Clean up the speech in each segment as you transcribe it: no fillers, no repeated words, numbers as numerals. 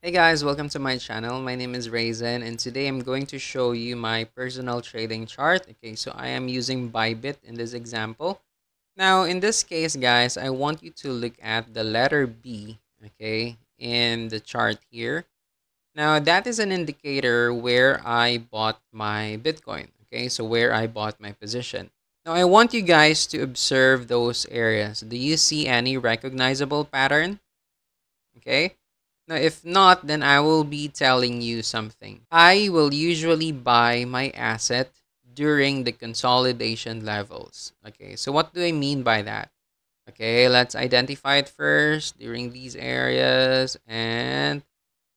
Hey guys, welcome to my channel. My name is Raisin and today I'm going to show you my personal trading chart. Okay, so I am using BYBIT in this example. Now, in this case, guys, I want you to look at the letter B, okay, in the chart here. Now, that is an indicator where I bought my Bitcoin, okay, so where I bought my position. Now, I want you guys to observe those areas. Do you see any recognizable pattern? Okay. Now, if not, then I will be telling you something. I will usually buy my asset during the consolidation levels. Okay, so what do I mean by that? Okay, let's identify it first during these areas and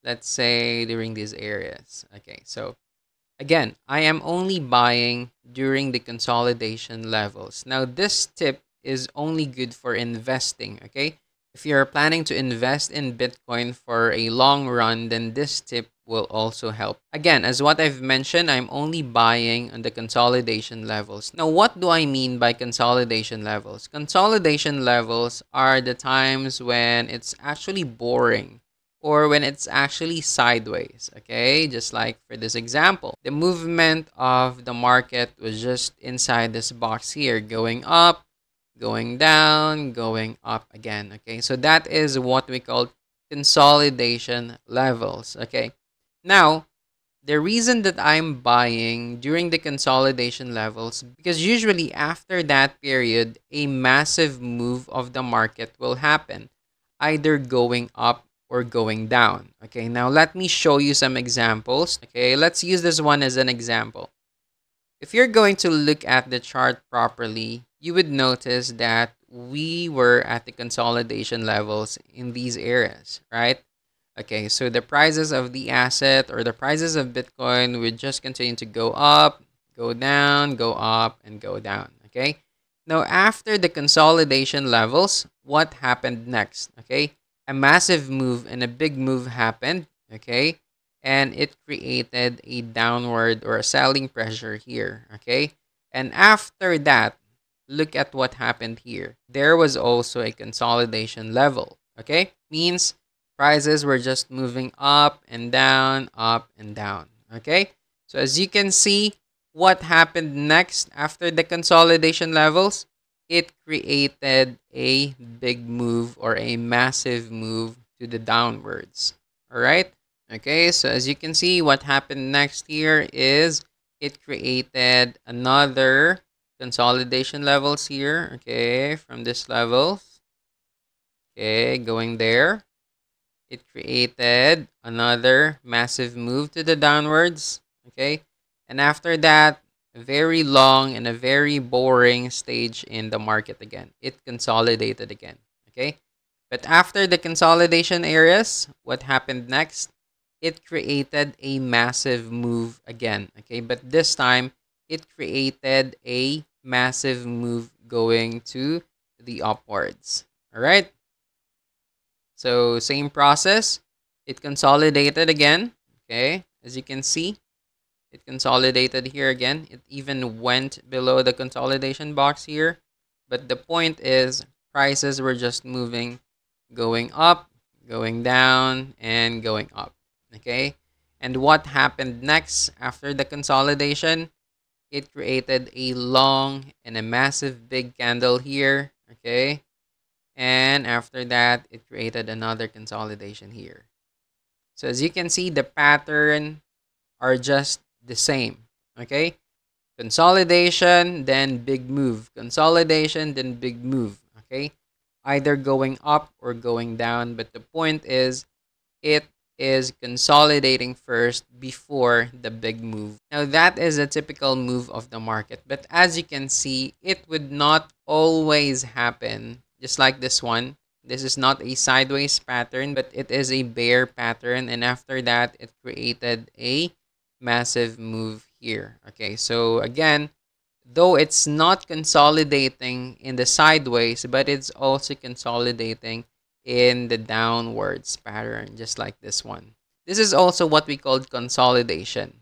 let's say during these areas. Okay, so again, I am only buying during the consolidation levels. Now, this tip is only good for investing, okay? If you're planning to invest in Bitcoin for a long run, then this tip will also help. Again, as what I've mentioned, I'm only buying on the consolidation levels. Now, what do I mean by consolidation levels? Consolidation levels are the times when it's actually boring or when it's actually sideways, okay? Just like for this example, the movement of the market was just inside this box here, going up, going down, going up again, okay? So that is what we call consolidation levels, okay? Now, the reason that I'm buying during the consolidation levels, because usually after that period, a massive move of the market will happen, either going up or going down. Okay, now let me show you some examples. Okay, let's use this one as an example. If you're going to look at the chart properly, you would notice that we were at the consolidation levels in these areas, right? Okay, so the prices of the asset or the prices of Bitcoin would just continue to go up, go down, go up, and go down. Okay, now after the consolidation levels, what happened next? Okay, a massive move and a big move happened. Okay, and it created a downward or a selling pressure here. Okay, and after that, look at what happened here. There was also a consolidation level. Okay, means prices were just moving up and down, up and down. Okay, so as you can see, what happened next after the consolidation levels? It created a big move or a massive move to the downwards. All right. Okay, so as you can see, what happened next here is it created another consolidation levels here. Okay, from this level. Okay, going there. It created another massive move to the downwards. Okay, and after that, a very long and a very boring stage in the market again. It consolidated again. Okay, but after the consolidation areas, what happened next? It created a massive move again. Okay, but this time it created a massive move going to the upwards. All right. So same process. It consolidated again. Okay, as you can see, it consolidated here again. It even went below the consolidation box here. But the point is, prices were just moving, going up, going down, and going up. Okay, and what happened next after the consolidation? It created a long and a massive big candle here. Okay, and after that, it created another consolidation here. So as you can see, the pattern are just the same. Okay? Consolidation, then big move. Consolidation, then big move. Okay? Either going up or going down. But the point is, it is consolidating first before the big move. Now, that is a typical move of the market. But as you can see, it would not always happen just like this one. This is not a sideways pattern, but it is a bear pattern. And after that, it created a massive move here. Okay, so again, though it's not consolidating in the sideways, but it's also consolidating in the downwards pattern, just like this one. This is also what we call consolidation.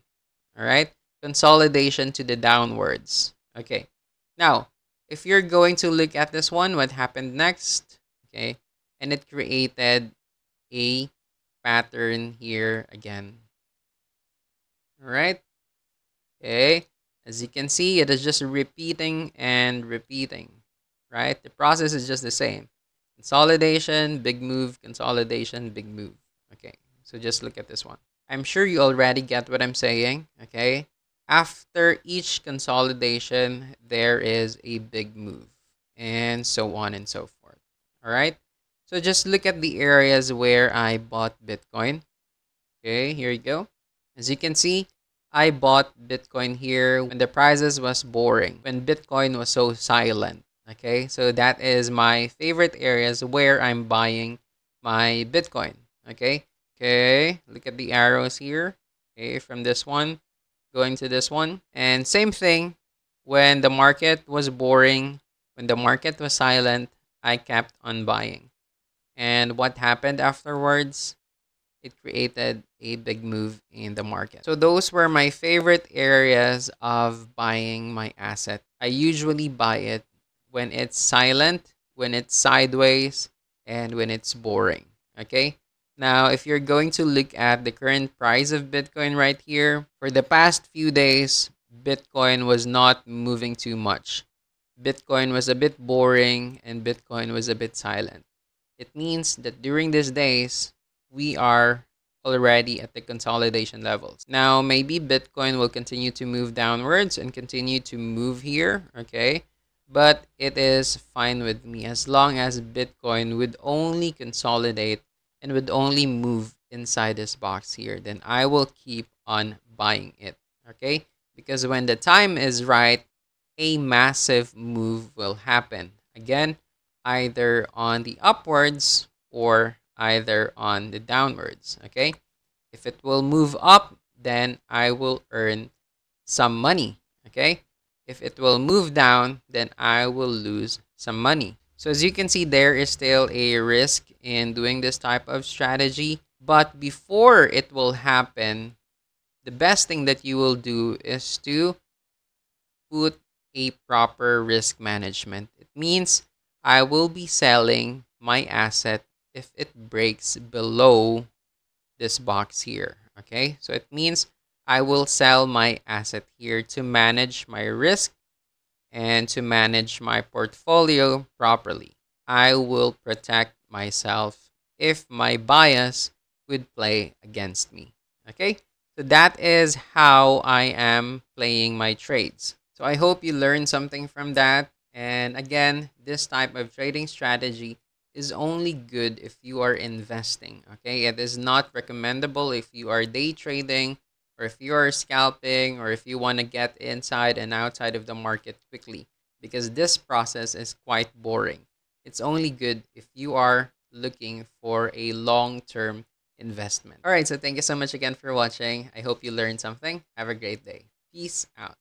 All right, consolidation to the downwards. Okay, now if you're going to look at this one, what happened next? Okay, and it created a pattern here again. All right. Okay. As you can see, it is just repeating and repeating, right? The process is just the same. Consolidation, big move, consolidation, big move. Okay. So just look at this one. I'm sure you already get what I'm saying. Okay. After each consolidation, there is a big move, and so on and so forth. All right. So just look at the areas where I bought Bitcoin. Okay, here you go. As you can see, I bought Bitcoin here when the prices was boring, when Bitcoin was so silent. Okay, so that is my favorite areas where I'm buying my Bitcoin. Okay, look at the arrows here. Okay, from this one going to this one. And same thing, when the market was boring, when the market was silent, I kept on buying. And what happened afterwards? It created a big move in the market. So those were my favorite areas of buying my asset. I usually buy it when it's silent, when it's sideways, and when it's boring. Okay? Now, if you're going to look at the current price of Bitcoin right here, for the past few days, Bitcoin was not moving too much. Bitcoin was a bit boring and Bitcoin was a bit silent. It means that during these days, we are already at the consolidation levels. Now, maybe Bitcoin will continue to move downwards and continue to move here, okay? But it is fine with me as long as Bitcoin would only consolidate and would only move inside this box here. Then I will keep on buying it, okay? Because when the time is right, a massive move will happen. Again, either on the upwards or either on the downwards. Okay, if it will move up, then I will earn some money. Okay, if it will move down, then I will lose some money. So as you can see, there is still a risk in doing this type of strategy. But before it will happen, the best thing that you will do is to put a proper risk management. It means I will be selling my asset if it breaks below this box here. Okay, so it means I will sell my asset here to manage my risk and to manage my portfolio properly. I will protect myself if my bias would play against me. Okay, so that is how I am playing my trades. So I hope you learned something from that. And again, this type of trading strategy is only good if you are investing. Okay, it is not recommendable if you are day trading or if you are scalping or if you want to get inside and outside of the market quickly, because this process is quite boring. It's only good if you are looking for a long-term investment. All right, so thank you so much again for watching. I hope you learned something. Have a great day. Peace out.